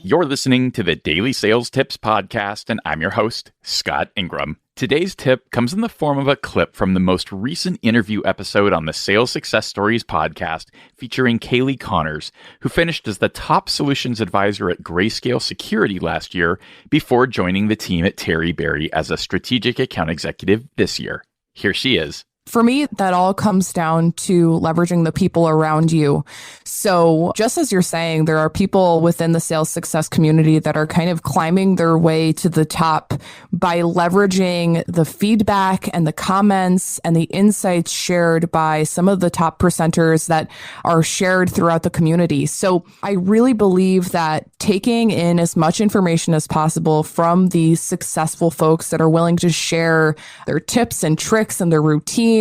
You're listening to the Daily Sales Tips podcast, and I'm your host, Scott Ingram. Today's tip comes in the form of a clip from the most recent interview episode on the Sales Success Stories podcast featuring Kaleigh Conners, who finished as the top solutions advisor at GreyCastle Security last year before joining the team at Terryberry as a strategic account executive this year. Here she is. For me, that all comes down to leveraging the people around you. So just as you're saying, there are people within the sales success community that are kind of climbing their way to the top by leveraging the feedback and the comments and the insights shared by some of the top presenters that are shared throughout the community. So I really believe that taking in as much information as possible from these successful folks that are willing to share their tips and tricks and their routines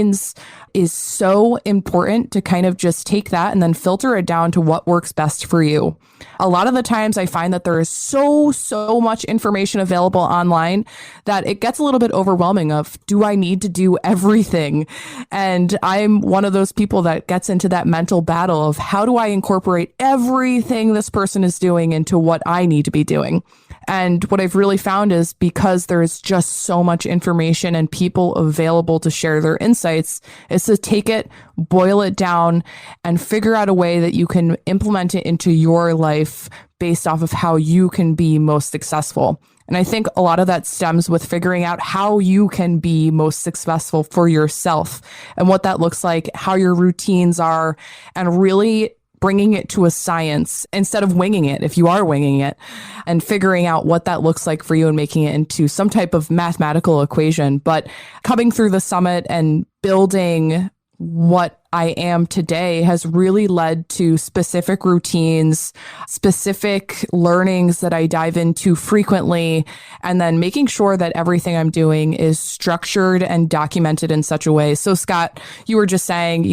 is so important to kind of just take that and then filter it down to what works best for you. A lot of the times I find that there is so much information available online that it gets a little bit overwhelming of, do I need to do everything? And I'm one of those people that gets into that mental battle of how do I incorporate everything this person is doing into what I need to be doing? And what I've really found is because there's just so much information and people available to share their insights, is to take it, boil it down, and figure out a way that you can implement it into your life based off of how you can be most successful. And I think a lot of that stems with figuring out how you can be most successful for yourself and what that looks like, how your routines are, and really bringing it to a science instead of winging it, if you are winging it, and figuring out what that looks like for you and making it into some type of mathematical equation. But coming through the summit and building what I am today has really led to specific routines, specific learnings that I dive into frequently, and then making sure that everything I'm doing is structured and documented in such a way. So Scott, you were just saying,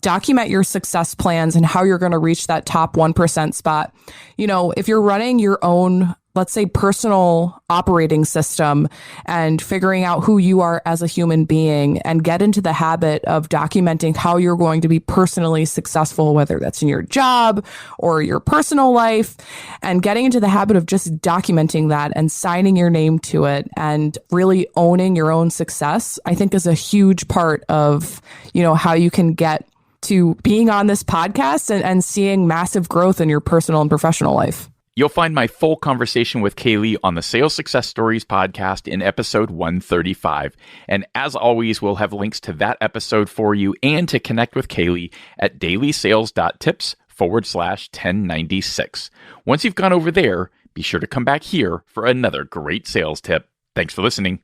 document your success plans and how you're going to reach that top 1% spot. If you're running your own, let's say, personal operating system and figuring out who you are as a human being and get into the habit of documenting how you're going to be personally successful, whether that's in your job or your personal life, and getting into the habit of just documenting that and signing your name to it and really owning your own success, I think is a huge part of, how you can get to being on this podcast and seeing massive growth in your personal and professional life. You'll find my full conversation with Kaleigh on the Sales Success Stories podcast in episode 135. And as always, we'll have links to that episode for you and to connect with Kaleigh at DailySales.Tips/1096. Once you've gone over there, be sure to come back here for another great sales tip. Thanks for listening.